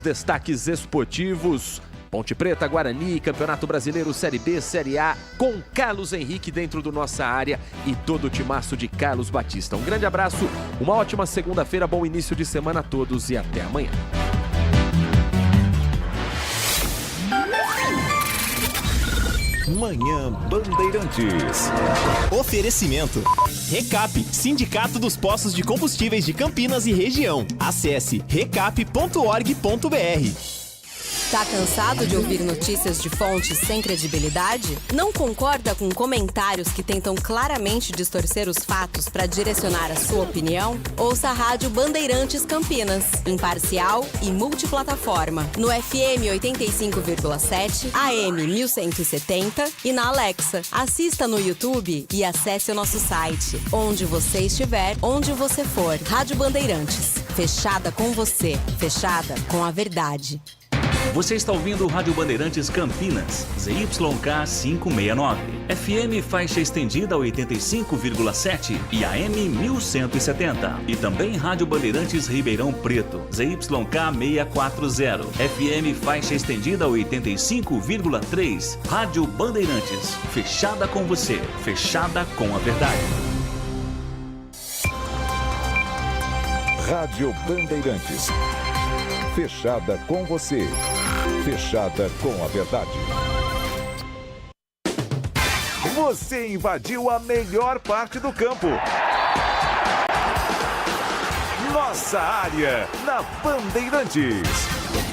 Destaques esportivos, Ponte Preta, Guarani, Campeonato Brasileiro, Série B, Série A, com Carlos Henrique dentro do Nossa Área e todo o timaço de Carlos Batista. Um grande abraço, uma ótima segunda-feira, bom início de semana a todos e até amanhã. Manhã Bandeirantes. Oferecimento. Recap, Sindicato dos Postos de Combustíveis de Campinas e região. Acesse recap.org.br. Tá cansado de ouvir notícias de fontes sem credibilidade? Não concorda com comentários que tentam claramente distorcer os fatos para direcionar a sua opinião? Ouça a Rádio Bandeirantes Campinas, imparcial e multiplataforma, no FM 85,7, AM 1170 e na Alexa. Assista no YouTube e acesse o nosso site. Onde você estiver, onde você for. Rádio Bandeirantes, fechada com você, fechada com a verdade. Você está ouvindo o Rádio Bandeirantes Campinas, ZYK 569, FM faixa estendida 85,7 e AM 1170. E também Rádio Bandeirantes Ribeirão Preto, ZYK 640, FM faixa estendida 85,3. Rádio Bandeirantes, fechada com você, fechada com a verdade. Rádio Bandeirantes. Fechada com você, fechada com a verdade. Você invadiu a melhor parte do campo. Nossa Área, na Bandeirantes.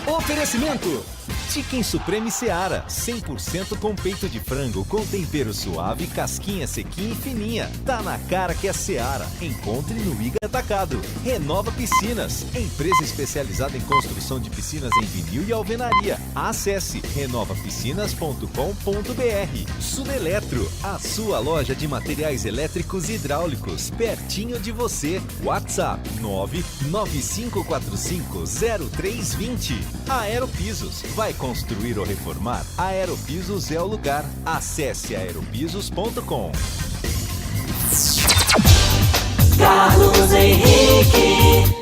Oferecimento. Chicken Supreme Seara, 100% com peito de frango, com tempero suave, casquinha sequinha e fininha. Tá na cara que é Seara. Encontre no Iga Atacado. Renova Piscinas, empresa especializada em construção de piscinas em vinil e alvenaria. Acesse renovapiscinas.com.br. Suneletro, a sua loja de materiais elétricos e hidráulicos, pertinho de você. WhatsApp 995450320. Aeropisos, vai construir ou reformar? Aeropisos é o lugar. Acesse aeropisos.com. Carlos Henrique.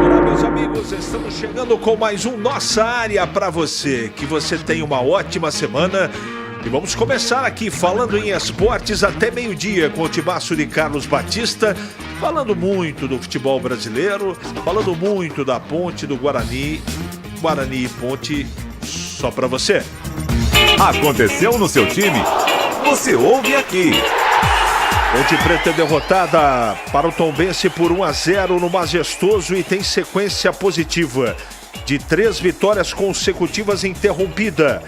Olá, meus amigos, estamos chegando com mais um Nossa Área para você. Que você tenha uma ótima semana. E vamos começar aqui falando em esportes até meio-dia com o timaço de Carlos Batista, falando muito do futebol brasileiro, falando muito da Ponte, do Guarani e Ponte, só pra você. Aconteceu no seu time? Você ouve aqui. Ponte Preta é derrotada para o Tombense por 1-0 no Majestoso e tem sequência positiva de 3 vitórias consecutivas interrompida.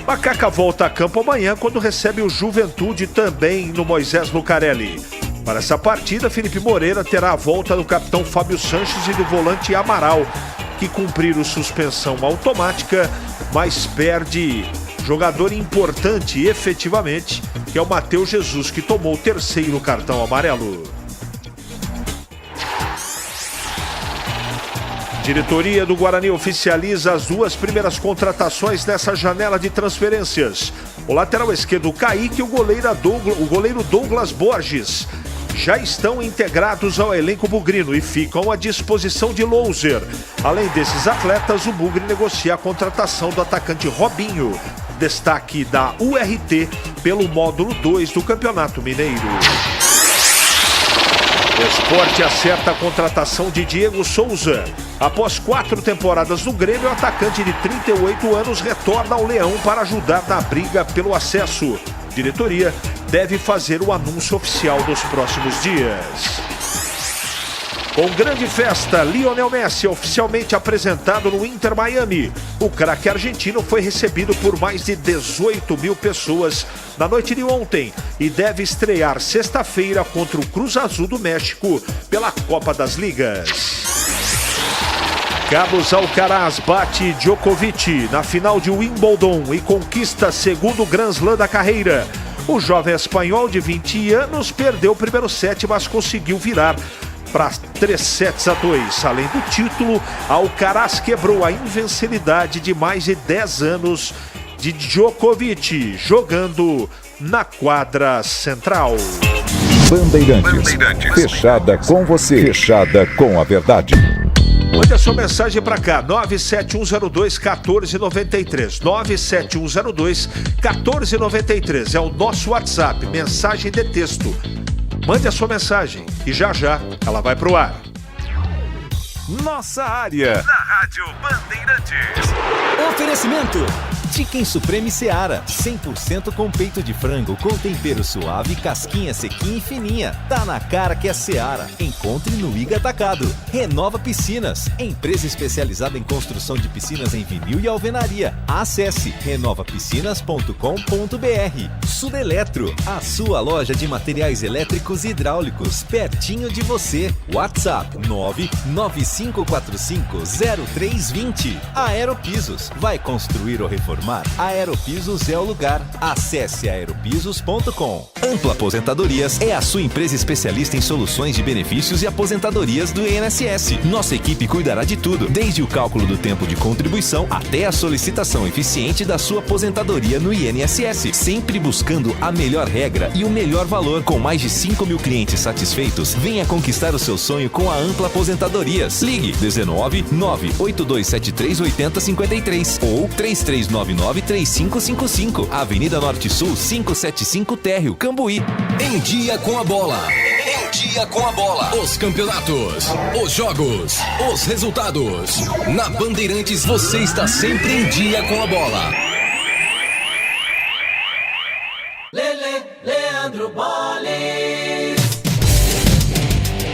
Macaca volta a campo amanhã quando recebe o Juventude também no Moisés Lucarelli. Para essa partida, Felipe Moreira terá a volta do capitão Fábio Sanches e do volante Amaral, que cumpriram suspensão automática, mas perde jogador importante efetivamente, que é o Matheus Jesus, que tomou o 3º cartão amarelo. Diretoria do Guarani oficializa as 2 primeiras contratações nessa janela de transferências. O lateral esquerdo Kaique e o goleiro Douglas Borges já estão integrados ao elenco bugrino e ficam à disposição de Louser. Além desses atletas, o Bugre negocia a contratação do atacante Robinho, destaque da URT pelo módulo 2 do Campeonato Mineiro. O Sport acerta a contratação de Diego Souza. Após 4 temporadas no Grêmio, o atacante de 38 anos retorna ao Leão para ajudar na briga pelo acesso. Diretoria deve fazer o anúncio oficial nos próximos dias. Com grande festa, Lionel Messi oficialmente apresentado no Inter Miami. O craque argentino foi recebido por mais de 18 mil pessoas na noite de ontem e deve estrear sexta-feira contra o Cruz Azul do México pela Copa das Ligas. Carlos Alcaraz bate Djokovic na final de Wimbledon e conquista 2º Grand Slam da carreira. O jovem espanhol de 20 anos perdeu o primeiro set, mas conseguiu virar para 3-2. Além do título, Alcaraz quebrou a invencibilidade de mais de 10 anos de Djokovic, jogando na quadra central. Bandeirantes. Fechada com você, fechada com a verdade. Mande a sua mensagem para cá, 97102-1493. 97102-1493. É o nosso WhatsApp, mensagem de texto. Mande a sua mensagem e já ela vai pro ar. Nossa área. Na Rádio Bandeirantes. Oferecimento. Chicken Supreme Seara. 100% com peito de frango, com tempero suave, casquinha sequinha e fininha. Tá na cara que é Seara. Encontre no Iga Atacado. Renova Piscinas. Empresa especializada em construção de piscinas em vinil e alvenaria. Acesse renovapiscinas.com.br. Sudeletro. A sua loja de materiais elétricos e hidráulicos. Pertinho de você. WhatsApp 995450320. Aeropisos. Vai construir ou reformar? Aeropisos é o lugar. Acesse aeropisos.com. Ampla Aposentadorias é a sua empresa especialista em soluções de benefícios e aposentadorias do INSS. Nossa equipe cuidará de tudo, desde o cálculo do tempo de contribuição até a solicitação eficiente da sua aposentadoria no INSS, sempre buscando a melhor regra e o melhor valor. Com mais de 5 mil clientes satisfeitos, venha conquistar o seu sonho com a Ampla Aposentadorias. Ligue 19 98273 8053 ou 3399-3555, Avenida Norte Sul 575 Térreo, Cambuí. Em dia com a bola. Em dia com a bola. Os campeonatos, os jogos, os resultados. Na Bandeirantes você está sempre em dia com a bola. Leandro Boles.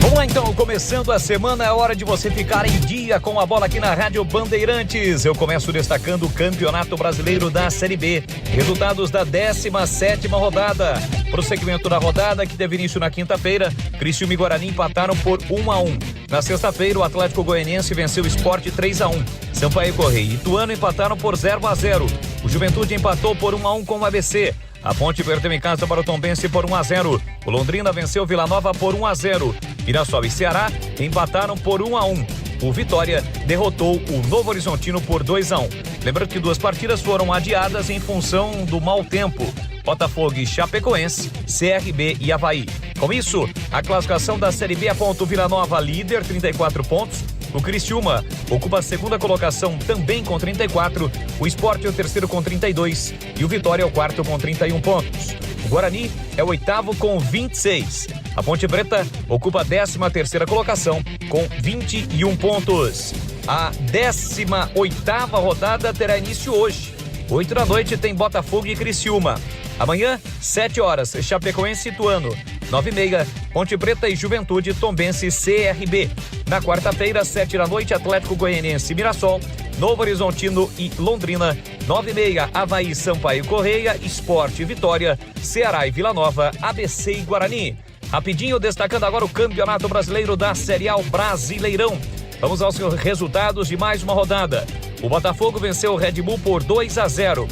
Vamos lá então, começando a semana, é hora de você ficar em dia com a bola aqui na Rádio Bandeirantes. Eu começo destacando o Campeonato Brasileiro da Série B. Resultados da 17ª rodada. Prosseguimento da rodada, que teve início na quinta-feira, Criciúma e Guarani empataram por 1-1. Na sexta-feira, o Atlético Goianiense venceu o Sport 3-1. Sampaio Correia e Ituano empataram por 0-0. O Juventude empatou por 1-1 com o ABC. A Ponte perdeu em casa para o Tombense por 1-0. O Londrina venceu o Vila Nova por 1-0. Mirassol e Ceará empataram por 1-1. O Vitória derrotou o Novo Horizontino por 2-1. Lembrando que 2 partidas foram adiadas em função do mau tempo. Botafogo e Chapecoense, CRB e Avaí. Com isso, a classificação da Série B aponta o Vila Nova líder, 34 pontos. O Criciúma ocupa a segunda colocação também com 34. O Sport é o terceiro com 32. E o Vitória é o quarto com 31 pontos. O Guarani é o oitavo com 26. A Ponte Preta ocupa a 13ª colocação com 21 pontos. A 18ª rodada terá início hoje. 8 da noite tem Botafogo e Criciúma. Amanhã, 7 horas, Chapecoense e Ituano. 9h30, Ponte Preta e Juventude, Tombense e CRB. Na quarta-feira, 7 da noite, Atlético Goianiense e Mirassol. Novo Horizontino e Londrina. 9h30, Avaí, Sampaio Correia, Sport e Vitória. Ceará e Vila Nova, ABC e Guarani. Rapidinho, destacando agora o Campeonato Brasileiro da Série A, o Brasileirão. Vamos aos resultados de mais uma rodada. O Botafogo venceu o Red Bull por 2-0.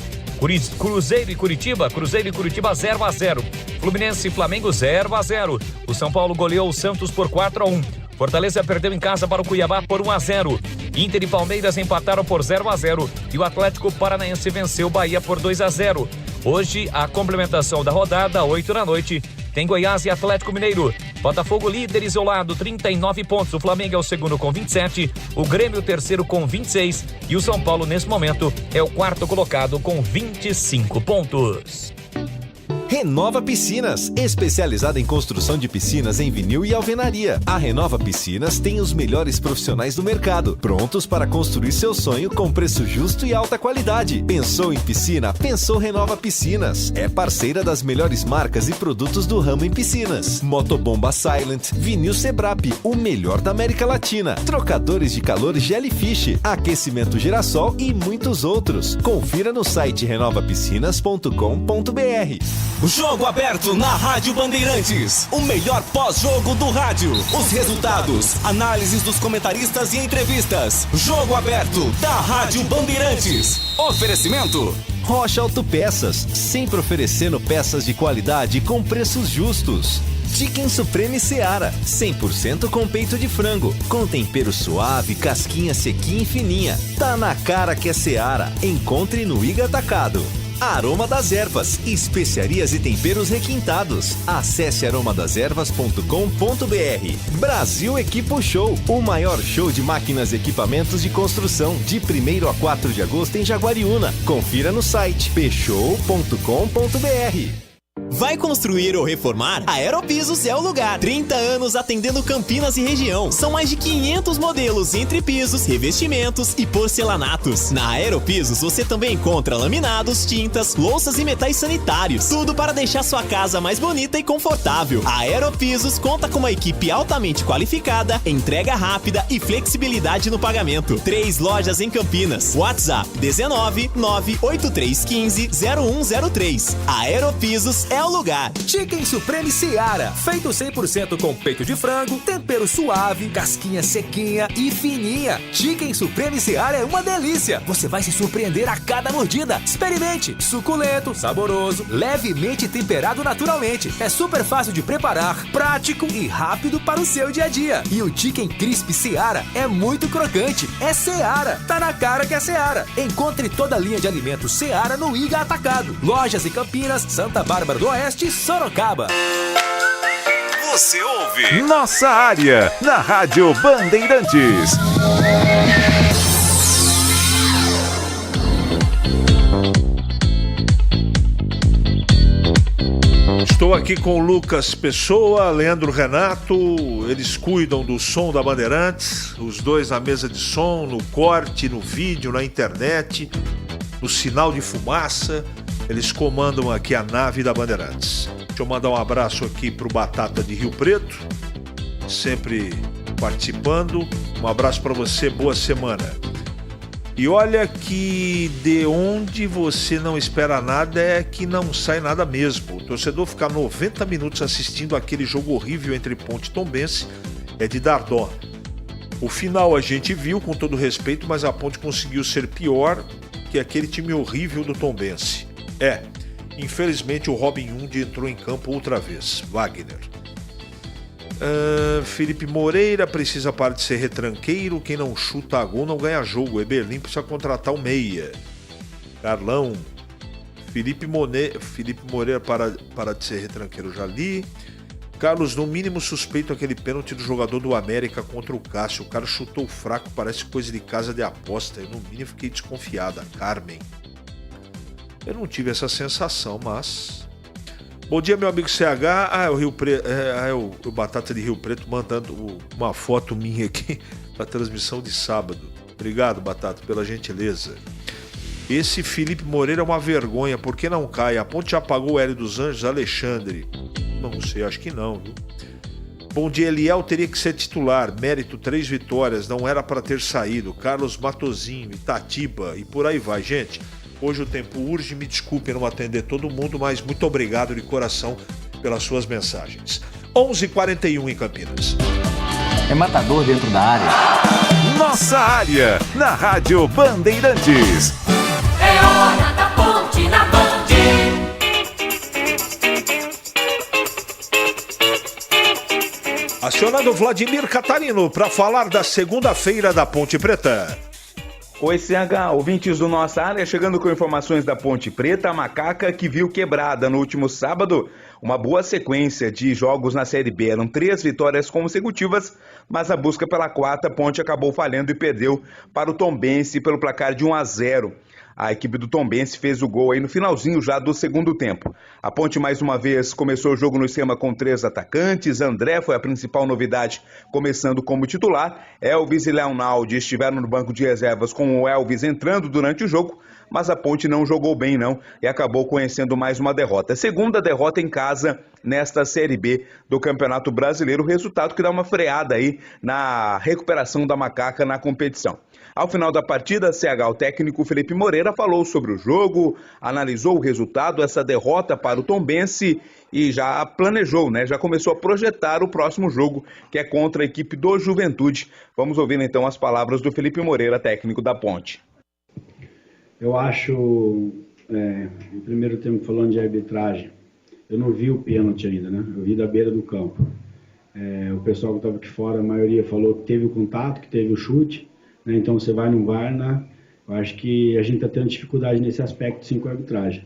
Cruzeiro e Curitiba 0-0. Fluminense e Flamengo 0-0. O São Paulo goleou o Santos por 4-1. Fortaleza perdeu em casa para o Cuiabá por 1-0. Inter e Palmeiras empataram por 0-0 e o Atlético Paranaense venceu o Bahia por 2-0. Hoje, a complementação da rodada, 8 da noite, tem Goiás e Atlético Mineiro. Botafogo líder isolado, 39 pontos. O Flamengo é o segundo com 27. O Grêmio o terceiro com 26. E o São Paulo, nesse momento, é o quarto colocado com 25 pontos. Renova Piscinas, especializada em construção de piscinas em vinil e alvenaria. A Renova Piscinas tem os melhores profissionais do mercado, prontos para construir seu sonho com preço justo e alta qualidade. Pensou em piscina? Pensou Renova Piscinas. É parceira das melhores marcas e produtos do ramo em piscinas. Motobomba Silent, Vinil Sebrap, o melhor da América Latina. Trocadores de calor Jellyfish, aquecimento Girassol e muitos outros. Confira no site renovapiscinas.com.br. Jogo aberto na Rádio Bandeirantes. O melhor pós-jogo do rádio. Os resultados, análises dos comentaristas e entrevistas. Jogo aberto da Rádio Bandeirantes. Oferecimento Rocha Autopeças, sempre oferecendo peças de qualidade com preços justos. Chicken Supreme Seara, 100% com peito de frango, com tempero suave, casquinha sequinha e fininha. Tá na cara que é Seara. Encontre no Iga Atacado. Aroma das Ervas, especiarias e temperos requintados. Acesse aromadeservas.com.br. Brasil Equipo Show, o maior show de máquinas e equipamentos de construção, de 1º a 4 de agosto em Jaguariúna. Confira no site pshow.com.br. Vai construir ou reformar? A Aeropisos é o lugar. 30 anos atendendo Campinas e região. São mais de 500 modelos entre pisos, revestimentos e porcelanatos. Na Aeropisos você também encontra laminados, tintas, louças e metais sanitários. Tudo para deixar sua casa mais bonita e confortável. A Aeropisos conta com uma equipe altamente qualificada, entrega rápida e flexibilidade no pagamento. 3 lojas em Campinas. WhatsApp 19 98315 0103. A Aeropisos é o lugar. Chicken Supreme Seara, feito 100% com peito de frango, tempero suave, casquinha sequinha e fininha. Chicken Supreme Seara é uma delícia. Você vai se surpreender a cada mordida. Experimente. Suculento, saboroso, levemente temperado naturalmente. É super fácil de preparar, prático e rápido para o seu dia a dia. E o Chicken Crisp Seara é muito crocante. É Seara. Tá na cara que é Seara. Encontre toda a linha de alimentos Seara no Iga Atacado. Lojas em Campinas, Santa Bárbara do Oeste e Sorocaba. Você ouve Nossa Área, na Rádio Bandeirantes. Estou aqui com o Lucas Pessoa, Leandro Renato, eles cuidam do som da Bandeirantes, os dois na mesa de som, no corte, no vídeo, na internet, no sinal de fumaça. Eles comandam aqui a nave da Bandeirantes. Deixa eu mandar um abraço aqui pro Batata de Rio Preto, sempre participando. Um abraço para você, boa semana. E olha que de onde você não espera nada é que não sai nada mesmo. O torcedor ficar 90 minutos assistindo aquele jogo horrível entre Ponte e Tombense é de dar dó. O final a gente viu, com todo respeito, mas a Ponte conseguiu ser pior que aquele time horrível do Tombense. Infelizmente o Robin Hundi entrou em campo outra vez. Wagner. Felipe Moreira precisa parar de ser retranqueiro. Quem não chuta a gol não ganha jogo. Eberlim precisa contratar o meia. Carlão. Felipe Moreira para de ser retranqueiro, já li. Carlos, no mínimo suspeito aquele pênalti do jogador do América contra o Cássio. O cara chutou fraco, parece coisa de casa de aposta. Eu no mínimo fiquei desconfiada. Carmen. Eu não tive essa sensação, mas... Bom dia, meu amigo CH. O Rio Preto, o Batata de Rio Preto mandando uma foto minha aqui para transmissão de sábado. Obrigado, Batata, pela gentileza. Esse Felipe Moreira é uma vergonha. Por que não cai? A Ponte já pagou o Hélio dos Anjos, Alexandre. Não sei, acho que não, viu? Bom dia, Eliel teria que ser titular. Mérito, 3 vitórias. Não era para ter saído. Carlos Matozinho, Itatiba e por aí vai, gente. Hoje o tempo urge, me desculpe não atender todo mundo, mas muito obrigado de coração pelas suas mensagens. 11h41 em Campinas. É matador dentro da área. Nossa Área, na Rádio Bandeirantes. É hora da Ponte na Band. Acionado Vladimir Catarino para falar da segunda-feira da Ponte Preta. Oi, CH, ouvintes do Nossa Área, chegando com informações da Ponte Preta, a Macaca que viu quebrada no último sábado uma boa sequência de jogos na Série B. Eram 3 vitórias consecutivas, mas a busca pela 4ª, a Ponte acabou falhando e perdeu para o Tombense pelo placar de 1-0. A equipe do Tombense fez o gol aí no finalzinho já do segundo tempo. A Ponte mais uma vez começou o jogo no esquema com 3 atacantes. André foi a principal novidade, começando como titular. Elvis e Leonaldi estiveram no banco de reservas, com o Elvis entrando durante o jogo, mas a Ponte não jogou bem não e acabou conhecendo mais uma derrota. Segunda derrota em casa nesta Série B do Campeonato Brasileiro, resultado que dá uma freada aí na recuperação da Macaca na competição. Ao final da partida, o técnico Felipe Moreira falou sobre o jogo, analisou o resultado, essa derrota para o Tombense e já planejou, já começou a projetar o próximo jogo, que é contra a equipe do Juventude. Vamos ouvir então as palavras do Felipe Moreira, técnico da Ponte. Eu acho, no primeiro tempo falando de arbitragem, eu não vi o pênalti ainda, eu vi da beira do campo. O pessoal que estava aqui fora, a maioria falou que teve o contato, que teve o chute. Então você vai no VAR Eu acho que a gente está tendo dificuldade nesse aspecto, sim, com a arbitragem.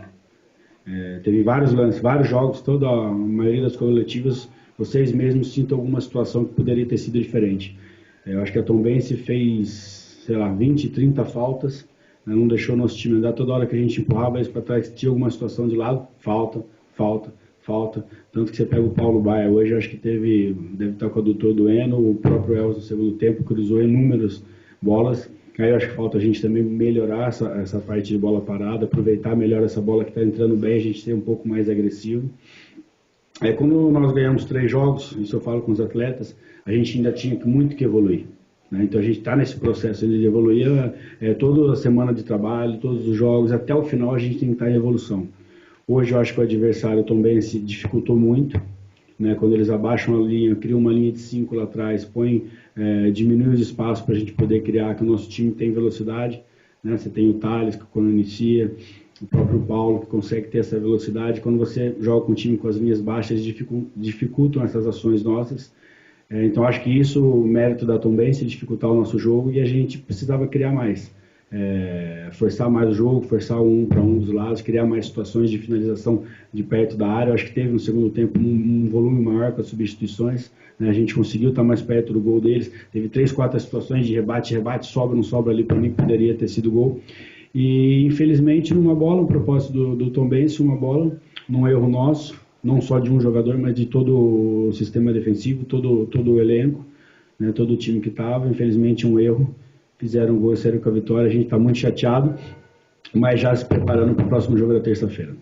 Teve vários lances, vários jogos, toda a maioria das coletivas, vocês mesmos sintam alguma situação que poderia ter sido diferente. Eu acho que a Tombense fez, 20, 30 faltas, né, não deixou nosso time andar. Toda hora que a gente empurrava eles para trás, tinha alguma situação de lado, falta. Tanto que você pega o Paulo Baia hoje, acho que deve estar com o adutor doendo, o próprio Elvis no segundo tempo cruzou inúmeras bolas. Aí eu acho que falta a gente também melhorar essa parte de bola parada, aproveitar melhor essa bola que está entrando bem, a gente ser um pouco mais agressivo. Aí quando nós ganhamos 3 jogos, isso eu falo com os atletas, a gente ainda tinha muito que evoluir. Né? Então a gente está nesse processo de evoluir toda a semana de trabalho, todos os jogos, até o final a gente tem que estar em evolução. Hoje eu acho que o adversário também se dificultou muito, né? Quando eles abaixam a linha, criam uma linha de 5 lá atrás, diminui os espaços para a gente poder criar, que o nosso time tem velocidade, né? Você tem o Thales, que quando inicia, o próprio Paulo, que consegue ter essa velocidade. Quando você joga com um time com as linhas baixas, dificultam essas ações nossas. Então acho que isso, o mérito da Tombense, dificultar o nosso jogo, e a gente precisava criar mais. Forçar mais o jogo, forçar um para um dos lados, criar mais situações de finalização de perto da área. Eu acho que teve no segundo tempo um volume maior com as substituições, né? A gente conseguiu estar mais perto do gol deles, teve 3, 4 situações de rebate, sobra, não sobra ali, para mim poderia ter sido gol. E infelizmente numa bola, um propósito do Tombense, uma bola, num erro nosso, não só de um jogador, mas de todo o sistema defensivo, todo o elenco, né? Todo o time que estava, infelizmente um erro. Fizeram um gol, saíram com a vitória, a gente está muito chateado, mas já se preparando para o próximo jogo da terça-feira.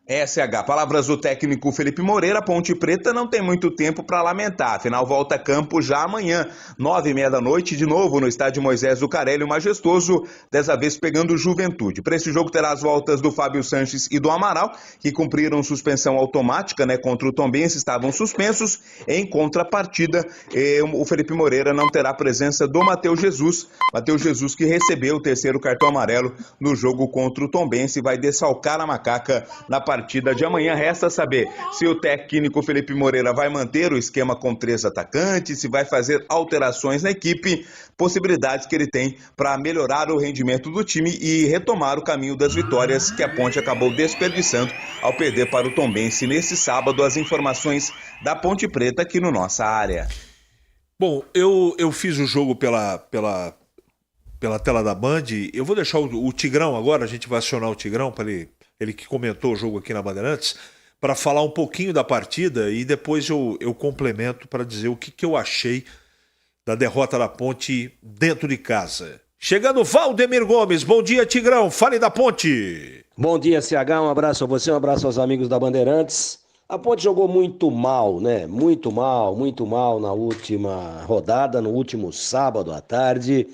SH, palavras do técnico Felipe Moreira. Ponte Preta não tem muito tempo para lamentar, afinal volta a campo já amanhã, 9h30 da noite, de novo no estádio Moisés Zucarelli, o Majestoso, dessa vez pegando o Juventude. Para esse jogo terá as voltas do Fábio Sanches e do Amaral, que cumpriram suspensão automática, né, contra o Tombense, estavam suspensos. Em contrapartida, o Felipe Moreira não terá a presença do Matheus Jesus que recebeu o 3º cartão amarelo no jogo contra o Tombense, vai desfalcar a Macaca na partida de amanhã. Resta saber se o técnico Felipe Moreira vai manter o esquema com 3 atacantes, se vai fazer alterações na equipe, possibilidades que ele tem para melhorar o rendimento do time e retomar o caminho das vitórias que a Ponte acabou desperdiçando ao perder para o Tombense nesse sábado. As informações da Ponte Preta aqui no Nossa Área. Bom, eu fiz o jogo pela tela da Band. Eu vou deixar o Tigrão agora, a gente vai acionar o Tigrão para ele que comentou o jogo aqui na Bandeirantes, para falar um pouquinho da partida e depois eu complemento para dizer o que eu achei da derrota da Ponte dentro de casa. Chegando Valdemir Gomes, bom dia Tigrão, fale da Ponte. Bom dia CH, um abraço a você, um abraço aos amigos da Bandeirantes. A Ponte jogou muito mal, né? Muito mal na última rodada, no último sábado à tarde,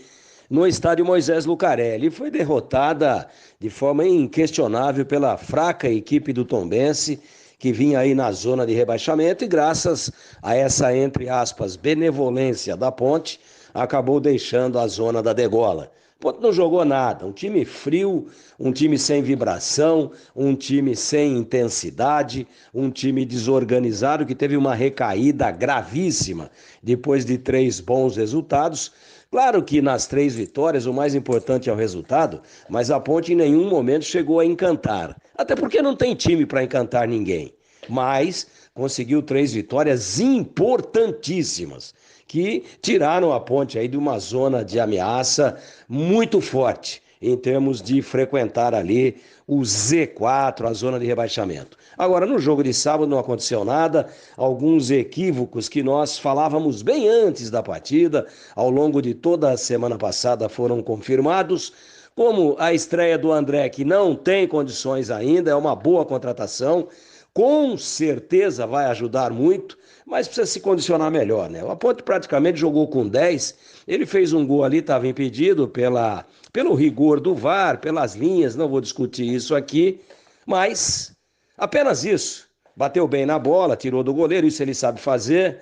no estádio Moisés Lucarelli. Foi derrotada de forma inquestionável pela fraca equipe do Tombense, que vinha aí na zona de rebaixamento, e graças a essa, entre aspas, benevolência da Ponte, acabou deixando a zona da degola. A Ponte não jogou nada, um time frio, um time sem vibração, um time sem intensidade, um time desorganizado que teve uma recaída gravíssima depois de 3 bons resultados. Claro que nas 3 vitórias o mais importante é o resultado, mas a Ponte em nenhum momento chegou a encantar. Até porque não tem time para encantar ninguém. Mas conseguiu 3 vitórias importantíssimas, que tiraram a Ponte aí de uma zona de ameaça muito forte, em termos de frequentar ali o Z4, a zona de rebaixamento. Agora, no jogo de sábado não aconteceu nada, alguns equívocos que nós falávamos bem antes da partida, ao longo de toda a semana passada foram confirmados, como a estreia do André, que não tem condições ainda, é uma boa contratação, com certeza vai ajudar muito, mas precisa se condicionar melhor, né? O Ponte praticamente jogou com 10, ele fez um gol ali, estava impedido pelo rigor do VAR, pelas linhas, não vou discutir isso aqui, mas apenas isso. Bateu bem na bola, tirou do goleiro, isso ele sabe fazer.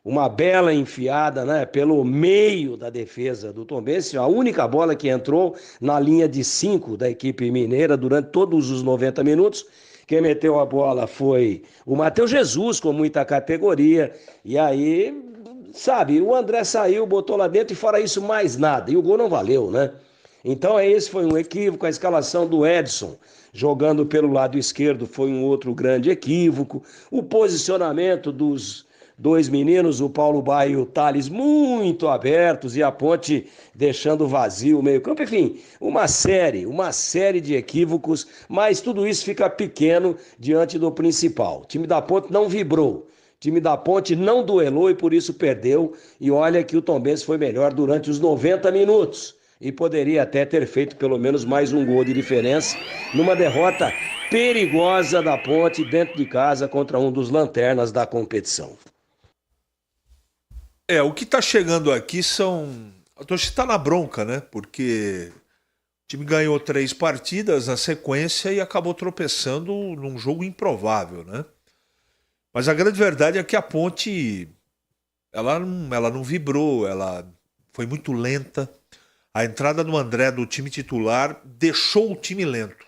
Uma bela enfiada, né, pelo meio da defesa do Tombense, a única bola que entrou na linha de 5 da equipe mineira durante todos os 90 minutos. Quem meteu a bola foi o Matheus Jesus, com muita categoria, e aí, sabe, o André saiu, botou lá dentro e fora isso mais nada, e o gol não valeu, né? Então esse foi um equívoco. A escalação do Edson jogando pelo lado esquerdo foi um outro grande equívoco. O posicionamento dos dois meninos, o Paulo Baia e o Thales, muito abertos, e a Ponte deixando vazio o meio-campo. Enfim, uma série de equívocos, mas tudo isso fica pequeno diante do principal. O time da Ponte não vibrou. O time da Ponte não duelou e por isso perdeu. E olha que o Tombense foi melhor durante os 90 minutos. E poderia até ter feito pelo menos mais um gol de diferença numa derrota perigosa da Ponte dentro de casa contra um dos lanternas da competição. O que está chegando aqui são... A torcida está na bronca, né? Porque o time ganhou 3 partidas na sequência e acabou tropeçando num jogo improvável, né? Mas a grande verdade é que a Ponte, ela não vibrou, ela foi muito lenta. A entrada do André do time titular deixou o time lento.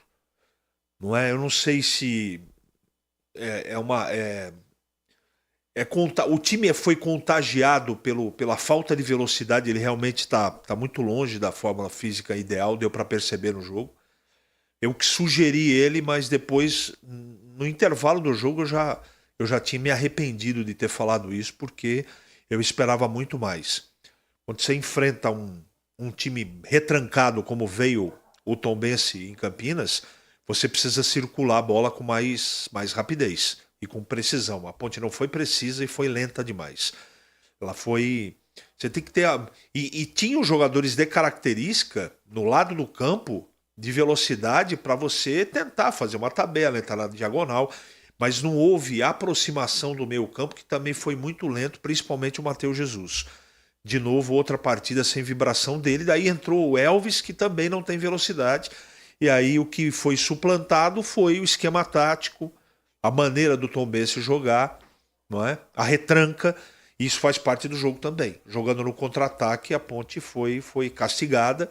Não é? Eu não sei se o time foi contagiado pela falta de velocidade. Ele realmente está muito longe da fórmula física ideal, deu para perceber no jogo. Eu que sugeri ele, mas depois, no intervalo do jogo, eu já tinha me arrependido de ter falado isso, porque eu esperava muito mais. Quando você enfrenta um time retrancado como veio o Tombense em Campinas, você precisa circular a bola com mais rapidez e com precisão. A Ponte não foi precisa e foi lenta demais. Ela foi... Você tem que ter... E tinha os jogadores de característica no lado do campo de velocidade para você tentar fazer uma tabela, entrar na diagonal, mas não houve aproximação do meio campo, que também foi muito lento, principalmente o Matheus Jesus. De novo, outra partida sem vibração dele. Daí entrou o Elvis, que também não tem velocidade. E aí o que foi suplantado foi o esquema tático, a maneira do Tombense jogar, não é? A retranca. Isso faz parte do jogo também. Jogando no contra-ataque, a Ponte foi castigada.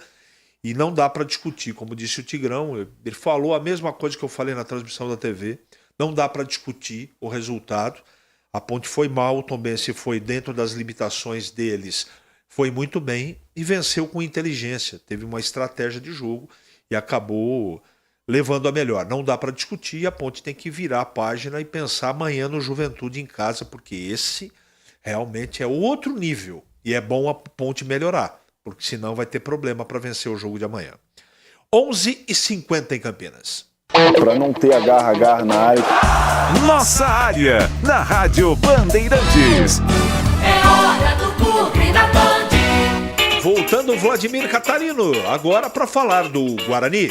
E não dá para discutir. Como disse o Tigrão, ele falou a mesma coisa que eu falei na transmissão da TV. Não dá para discutir o resultado. A Ponte foi mal, o Tombense foi dentro das limitações deles, foi muito bem e venceu com inteligência. Teve uma estratégia de jogo e acabou levando a melhor. Não dá para discutir, a Ponte tem que virar a página e pensar amanhã no Juventude em casa, porque esse realmente é outro nível e é bom a Ponte melhorar, porque senão vai ter problema para vencer o jogo de amanhã. 11h50 em Campinas. Para não ter agarra na área. Nossa área, na Rádio Bandeirantes. É hora do Bugre na Band. Voltando o Vladimir Catarino, agora para falar do Guarani.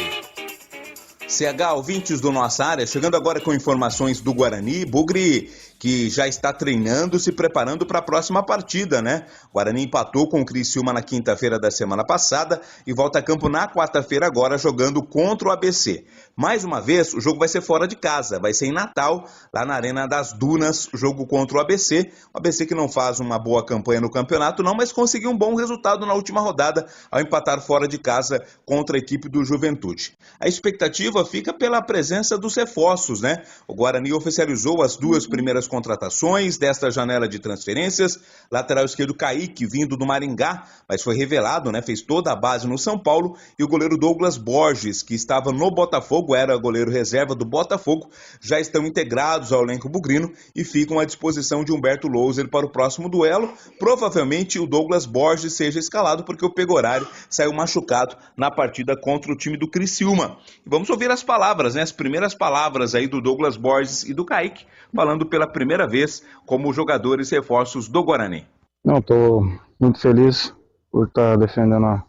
CH, ouvintes do Nossa Área, chegando agora com informações do Guarani. Bugre, que já está treinando, se preparando para a próxima partida, né? O Guarani empatou com o Criciúma na quinta-feira da semana passada e volta a campo na quarta-feira agora jogando contra o ABC. Mais uma vez, o jogo vai ser fora de casa, vai ser em Natal, lá na Arena das Dunas, o jogo contra o ABC. O ABC que não faz uma boa campanha no campeonato não, mas conseguiu um bom resultado na última rodada ao empatar fora de casa contra a equipe do Juventude. A expectativa fica pela presença dos reforços, né? O Guarani oficializou as 2 primeiras contratações desta janela de transferências. Lateral esquerdo Kaique, vindo do Maringá, mas foi revelado, né? Fez toda a base no São Paulo. E o goleiro Douglas Borges, que estava no Botafogo, era goleiro reserva do Botafogo, já estão integrados ao elenco bugrino e ficam à disposição de Humberto Louser para o próximo duelo. Provavelmente o Douglas Borges seja escalado porque o Pegorari saiu machucado na partida contra o time do Criciúma. E vamos ouvir as palavras, né? As primeiras palavras aí do Douglas Borges e do Kaique, falando pela primeira vez como jogadores reforços do Guarani. Não, estou muito feliz por estar defendendo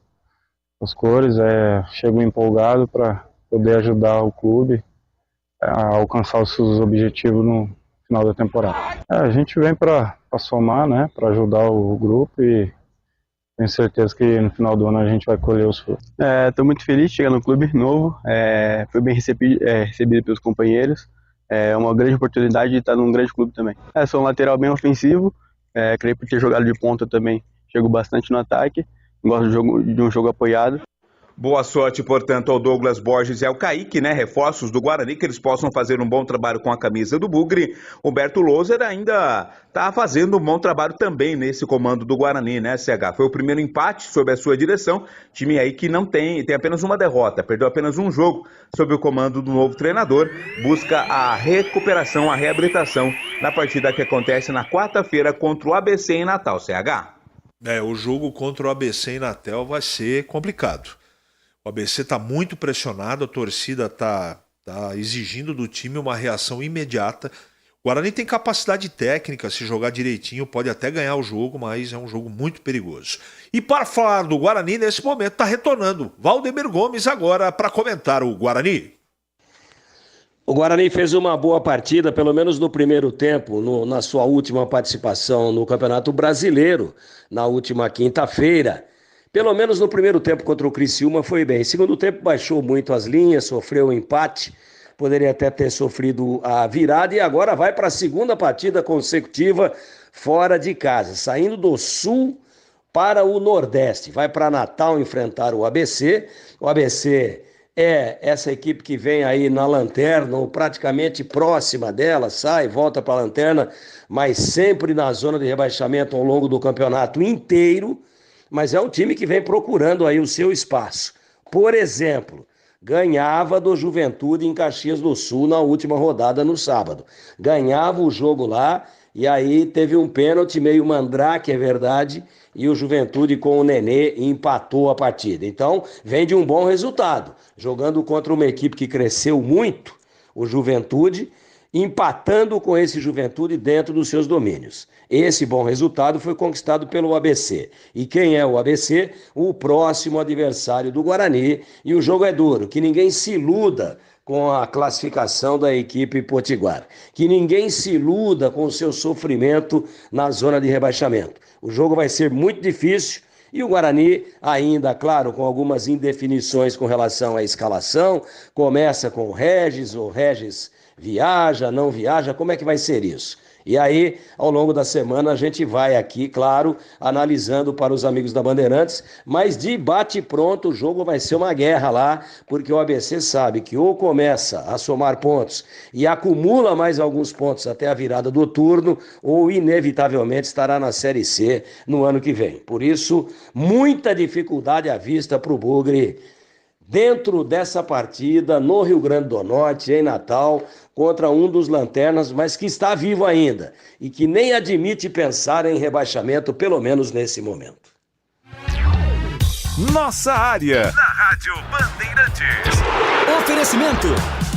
as cores. Chego empolgado para poder ajudar o clube a alcançar os seus objetivos no final da temporada. A gente vem para somar, né? Para ajudar o grupo e tenho certeza que no final do ano a gente vai colher os frutos. Estou muito feliz de chegar no clube novo. Fui bem recebido pelos companheiros. É uma grande oportunidade de estar num grande clube também. Sou um lateral bem ofensivo. Creio por ter jogado de ponta também. Chego bastante no ataque. Gosto de um jogo apoiado. Boa sorte, portanto, ao Douglas Borges e ao Kaique, né? Reforços do Guarani, que eles possam fazer um bom trabalho com a camisa do Bugre. O Humberto Loser ainda está fazendo um bom trabalho também nesse comando do Guarani, né, CH? Foi o primeiro empate sob a sua direção. Time aí que não tem apenas uma derrota, perdeu apenas um jogo sob o comando do novo treinador. Busca a recuperação, a reabilitação na partida que acontece na quarta-feira contra o ABC em Natal, CH. O jogo contra o ABC em Natal vai ser complicado. O ABC está muito pressionado, a torcida está exigindo do time uma reação imediata. O Guarani tem capacidade técnica, se jogar direitinho pode até ganhar o jogo, mas é um jogo muito perigoso. E para falar do Guarani, nesse momento está retornando Valdemir Gomes agora para comentar o Guarani. O Guarani fez uma boa partida, pelo menos no primeiro tempo, na sua última participação no Campeonato Brasileiro, na última quinta-feira. Pelo menos no primeiro tempo contra o Criciúma foi bem. Segundo tempo baixou muito as linhas, sofreu um empate, poderia até ter sofrido a virada e agora vai para a segunda partida consecutiva fora de casa, saindo do Sul para o Nordeste. Vai para Natal enfrentar o ABC. O ABC é essa equipe que vem aí na lanterna, ou praticamente próxima dela, sai, volta para a lanterna, mas sempre na zona de rebaixamento ao longo do campeonato inteiro. Mas é um time que vem procurando aí o seu espaço. Por exemplo, ganhava do Juventude em Caxias do Sul na última rodada no sábado. Ganhava o jogo lá e aí teve um pênalti meio mandrake, é verdade, e o Juventude com o Nenê empatou a partida. Então, vem de um bom resultado. Jogando contra uma equipe que cresceu muito, o Juventude, empatando com esse Juventude dentro dos seus domínios. Esse bom resultado foi conquistado pelo ABC. E quem é o ABC? O próximo adversário do Guarani. E o jogo é duro, que ninguém se iluda com a classificação da equipe potiguar. Que ninguém se iluda com o seu sofrimento na zona de rebaixamento. O jogo vai ser muito difícil. E o Guarani ainda, claro, com algumas indefinições com relação à escalação. Começa com o Regis viaja, não viaja, como é que vai ser isso? E aí, ao longo da semana, a gente vai aqui, claro, analisando para os amigos da Bandeirantes, mas de bate-pronto o jogo vai ser uma guerra lá, porque o ABC sabe que ou começa a somar pontos e acumula mais alguns pontos até a virada do turno, ou inevitavelmente estará na Série C no ano que vem. Por isso, muita dificuldade à vista para o Bugre dentro dessa partida no Rio Grande do Norte, em Natal, contra um dos lanternas, mas que está vivo ainda e que nem admite pensar em rebaixamento, pelo menos nesse momento. Nossa área, na Rádio Bandeirantes. Oferecimento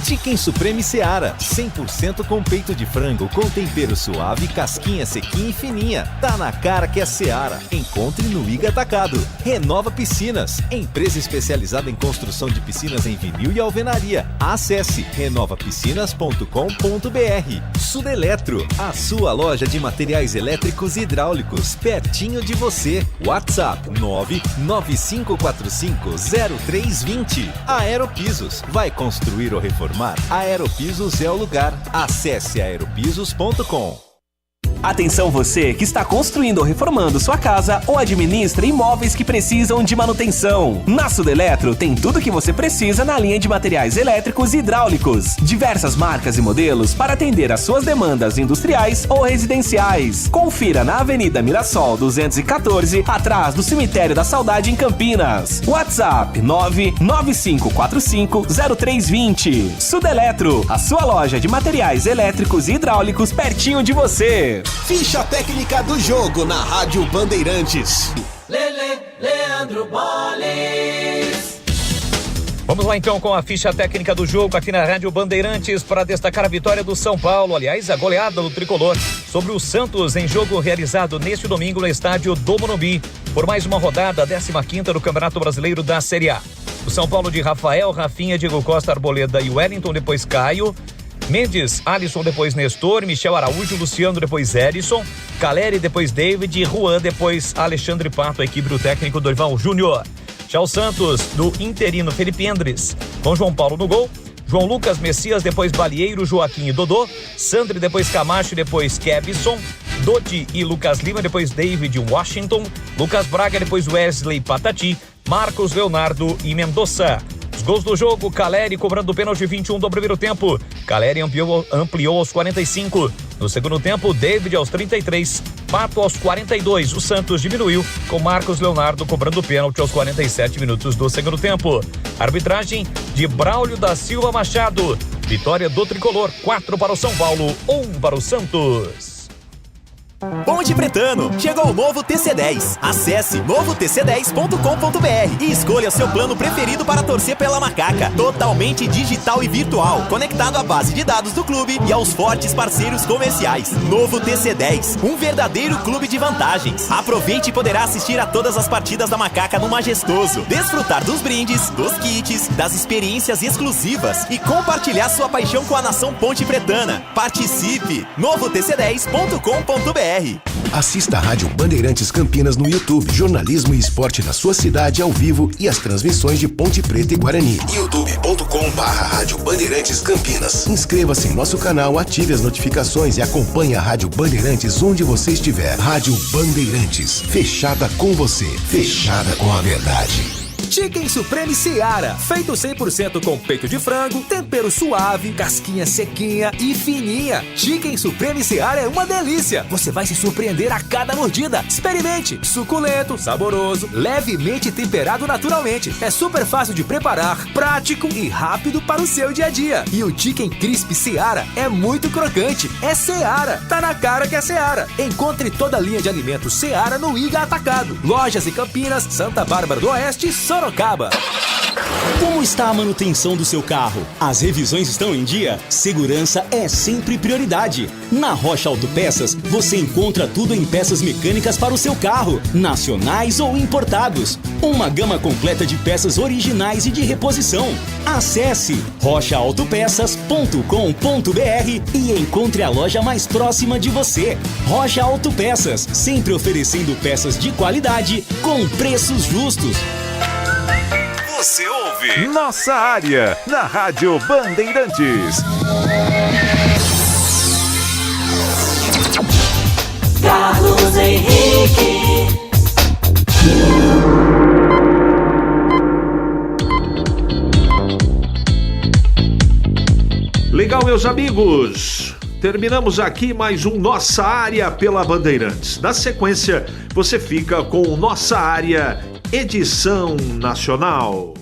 Chicken Supreme Seara, 100% com peito de frango, com tempero suave, casquinha sequinha e fininha. Tá na cara que é Seara. Encontre no Iga Atacado. Renova Piscinas, empresa especializada em construção de piscinas em vinil e alvenaria. Acesse renovapiscinas.com.br. Sudeletro, a sua loja de materiais elétricos e hidráulicos, pertinho de você. WhatsApp 995450320. Aeropisos, vai construir ou reformar? Aeropisos é o lugar. Acesse aeropisos.com. Atenção você que está construindo ou reformando sua casa ou administra imóveis que precisam de manutenção. Na Sudeletro tem tudo o que você precisa na linha de materiais elétricos e hidráulicos. Diversas marcas e modelos para atender às suas demandas industriais ou residenciais. Confira na Avenida Mirassol 214, atrás do Cemitério da Saudade em Campinas. WhatsApp 995450320. Sudeletro, a sua loja de materiais elétricos e hidráulicos pertinho de você. Ficha técnica do jogo na Rádio Bandeirantes. Leandro Boles. Vamos lá então com a ficha técnica do jogo aqui na Rádio Bandeirantes para destacar a vitória do São Paulo, aliás, a goleada do Tricolor sobre o Santos em jogo realizado neste domingo no estádio do Morumbi, por mais uma rodada, 15ª do Campeonato Brasileiro da Série A. O São Paulo de Rafael, Rafinha, Diego Costa, Arboleda e Wellington, depois Caio, Mendes, Alisson, depois Nestor, Michel Araújo, Luciano, depois Edson, Caleri, depois David, Juan, depois Alexandre Pato, a equipe do técnico Dorival Júnior. Já o Santos, do interino Felipe Endres, com João Paulo no gol, João Lucas, Messias, depois Balieiro, Joaquim e Dodô, Sandri, depois Camacho, depois Kevson, Dodi e Lucas Lima, depois David Washington, Lucas Braga, depois Wesley Patati, Marcos Leonardo e Mendonça. Os gols do jogo, Caleri cobrando o pênalti 21 do primeiro tempo. Caleri ampliou aos 45. No segundo tempo, David aos 33. Pato aos 42. O Santos diminuiu com Marcos Leonardo cobrando o pênalti aos 47 minutos do segundo tempo. Arbitragem de Braulio da Silva Machado. Vitória do Tricolor, 4 para o São Paulo, 1 para o Santos. Ponte Pretano, chegou o novo TC10. Acesse novotc10.com.br e escolha seu plano preferido para torcer pela Macaca. Totalmente digital e virtual, conectado à base de dados do clube e aos fortes parceiros comerciais. Novo TC10, um verdadeiro clube de vantagens. Aproveite e poderá assistir a todas as partidas da Macaca no Majestoso, desfrutar dos brindes, dos kits, das experiências exclusivas e compartilhar sua paixão com a nação Ponte Pretana. Participe! novotc10.com.br. Assista a Rádio Bandeirantes Campinas no YouTube. Jornalismo e esporte da sua cidade ao vivo e as transmissões de Ponte Preta e Guarani. youtube.com/Rádio Bandeirantes Campinas. Inscreva-se em nosso canal, ative as notificações e acompanhe a Rádio Bandeirantes onde você estiver. Rádio Bandeirantes, fechada com você, fechada com a verdade. Chicken Supreme Seara, feito 100% com peito de frango, tempero suave, casquinha sequinha e fininha. Chicken Supreme Seara é uma delícia. Você vai se surpreender a cada mordida. Experimente. Suculento, saboroso, levemente temperado naturalmente. É super fácil de preparar, prático e rápido para o seu dia a dia. E o Chicken Crisp Seara é muito crocante. É Seara. Tá na cara que é Seara. Encontre toda a linha de alimentos Seara no Iga Atacado. Lojas em Campinas, Santa Bárbara do Oeste e Sorocaba. Como está a manutenção do seu carro? As revisões estão em dia? Segurança é sempre prioridade. Na Rocha Autopeças, você encontra tudo em peças mecânicas para o seu carro, nacionais ou importados. Uma gama completa de peças originais e de reposição. Acesse rochaautopeças.com.br e encontre a loja mais próxima de você. Rocha Autopeças, sempre oferecendo peças de qualidade com preços justos. Você ouve Nossa Área na Rádio Bandeirantes. Carlos Henrique. Legal, meus amigos. Terminamos aqui mais um Nossa Área pela Bandeirantes. Na sequência, você fica com Nossa Área Edição Nacional.